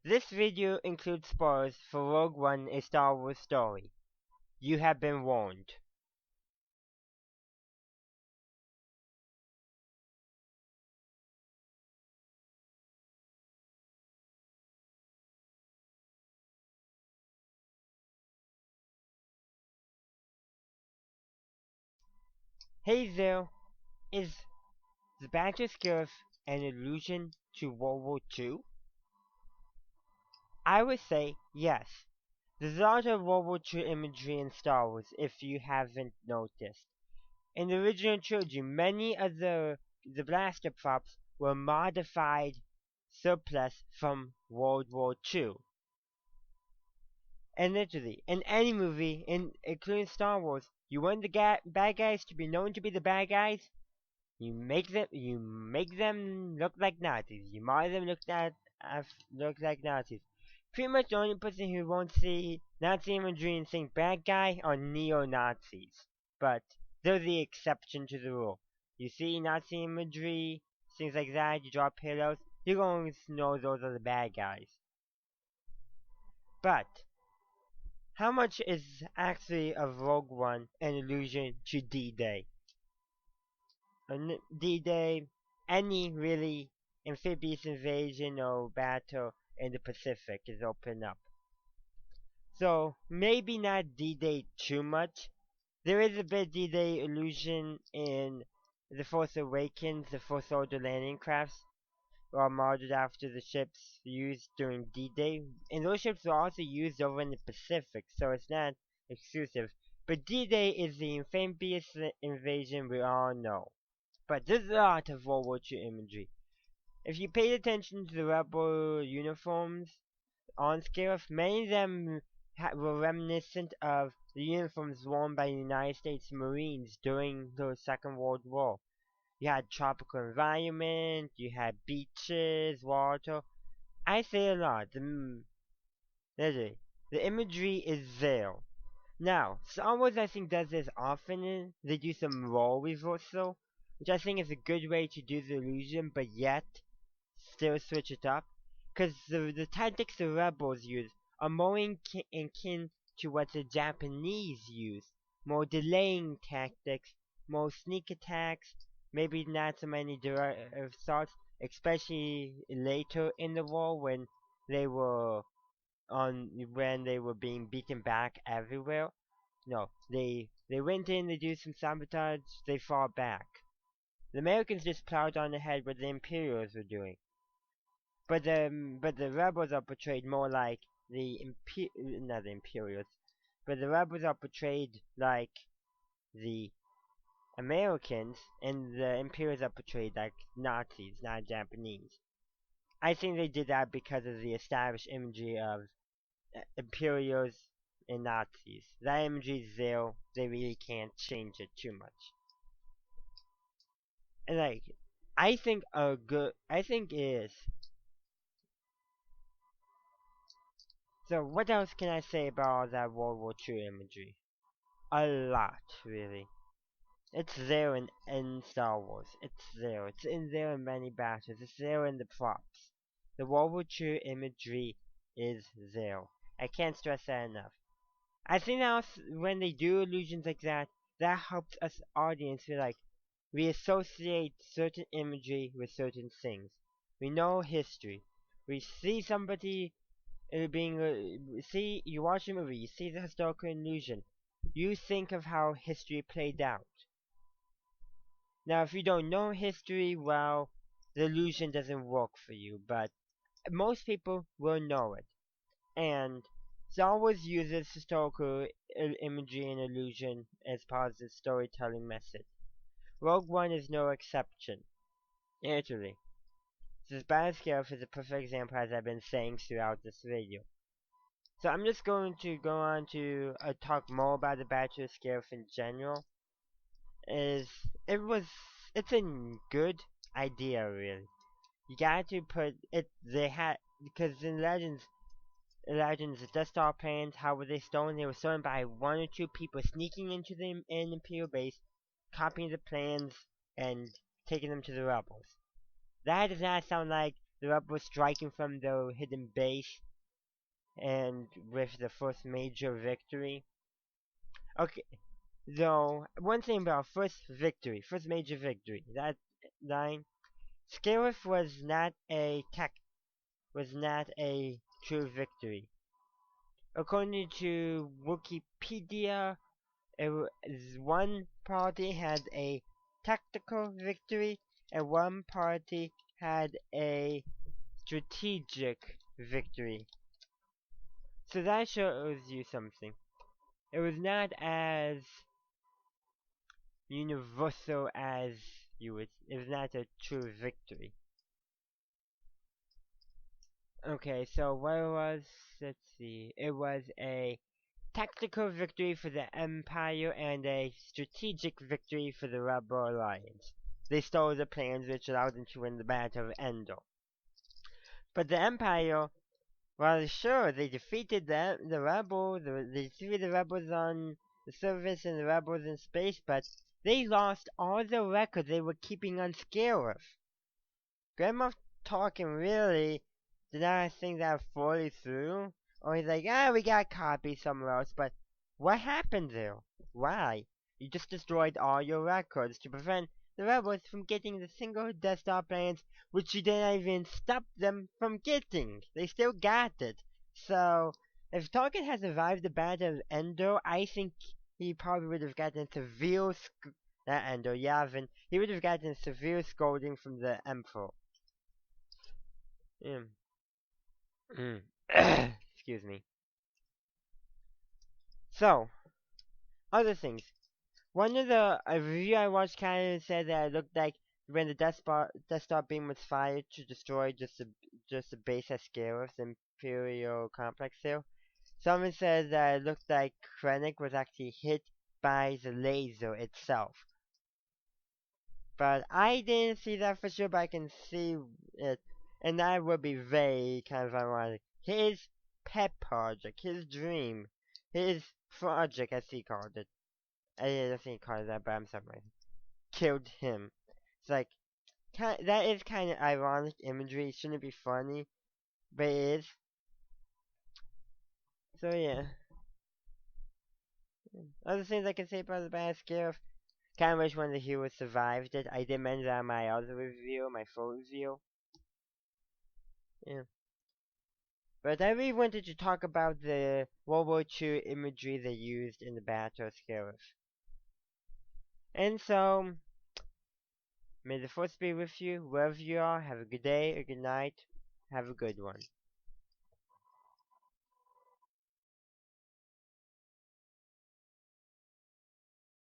This video includes spoilers for Rogue One, a Star Wars story. You have been warned. Hey there, is the Battle of Scariff an allusion to World War II? I would say yes. There's a lot of World War II imagery in Star Wars, if you haven't noticed. In the original trilogy, many of the blaster props were modified surplus from World War II. And literally, in any movie, including Star Wars, you want the bad guys to be known to be the bad guys. You make them look like Nazis. You model them look like Nazis. Pretty much the only person who won't see Nazi imagery and think bad guy are neo-Nazis. But they're the exception to the rule. You see Nazi imagery, things like that, you draw parallels, you're going to know those are the bad guys. But how much is actually of Rogue One an allusion to D-Day? D-Day, any really amphibious invasion or battle in the Pacific is open up. So maybe not D-Day too much. There is a bit D-Day allusion in The Force Awakens. The First Order landing crafts are modeled after the ships used during D-Day, and those ships were also used over in the Pacific, so it's not exclusive. But D-Day is the amphibious invasion we all know. But there's a lot of World War II imagery. If you paid attention to the rebel uniforms on Scariff, many of them were reminiscent of the uniforms worn by the United States Marines during the Second World War. You had tropical environment, you had beaches, water. I say a lot. The imagery is there. Now, Star Wars I think does this often. They do some role reversal, which I think is a good way to do the illusion, but yet still switch it up. Because the tactics the rebels use are more akin to what the Japanese use. More delaying tactics, more sneak attacks, maybe not so many direct assaults, especially later in the war when they were being beaten back everywhere. No, they went in, they do some sabotage, they fought back. The Americans just plowed on ahead what the Imperials were doing. But the rebels are portrayed more like not the Imperials, but the rebels are portrayed like the Americans, and the Imperials are portrayed like Nazis, not Japanese. I think they did that because of the established imagery of Imperials and Nazis. That imagery is there, they really can't change it too much. And I think it is. So what else can I say about all that World War II imagery? A lot, really. It's there in Star Wars. It's there. It's in there in many battles. It's there in the props. The World War II imagery is there. I can't stress that enough. I think now when they do illusions like that, that helps us audience feel like we associate certain imagery with certain things. We know history. We see somebody you watch a movie, you see the historical illusion. You think of how history played out. Now, if you don't know history, well, the illusion doesn't work for you, but most people will know it. And Star Wars uses historical imagery and illusion as part of the storytelling method. Rogue One is no exception. Literally. This Battle of Scariff is a perfect example, as I've been saying throughout this video. So I'm just going to go on to talk more about the Battle of Scariff in general. It's a good idea, really. You got to put it. Because in Legends, the Death Star plans, how were they stolen? They were stolen by one or two people sneaking into the Imperial base, copying the plans, and taking them to the rebels. That does not sound like the rebels striking from their hidden base, and with the first major victory. Okay, though one thing about first major victory, that line, Scariff was not a true victory. According to Wikipedia, one party had a tactical victory and one party had a strategic victory. So that shows you something. It was not as universal as it was not a true victory. Okay, so what it was, let's see, it was a tactical victory for the Empire and a strategic victory for the Rebel Alliance. They stole the plans which allowed them to win the Battle of Endor. But the Empire, well, sure, they defeated the rebels, they defeated the rebels on the surface and the rebels in space, but they lost all the records they were keeping on Scariff. Grandma talking really did not think that fully through. Or he's like, we got copies somewhere else, but what happened there? Why? You just destroyed all your records to prevent the rebels from getting the single desktop plans, which you didn't even stop them from getting. They still got it. So, if Target had survived the Battle of Endor, I think he probably would have gotten severe not Endor, Yavin. He would have gotten severe scolding from the Emperor. Excuse me. So, other things. One of the review I watched kind of said that it looked like when the desktop beam was fired to destroy just the base at Scariff, the Imperial complex there. Someone said that it looked like Krennic was actually hit by the laser itself. But I didn't see that for sure, but I can see it. And that would be very kind of ironic. His pet project, his dream, his project as he called it. I didn't think he called it that, but I'm sorry. Killed him. It's like, that is kind of ironic imagery. It shouldn't be funny, but it is. So yeah. Other things I can say about the Battle of Scariff. Kind of wish one of the heroes survived it. I did mention that in my other review, my full review. Yeah. But I really wanted to talk about the World War II imagery they used in the Battle of Scariff. And so, may the force be with you, wherever you are. Have a good day, a good night. Have a good one.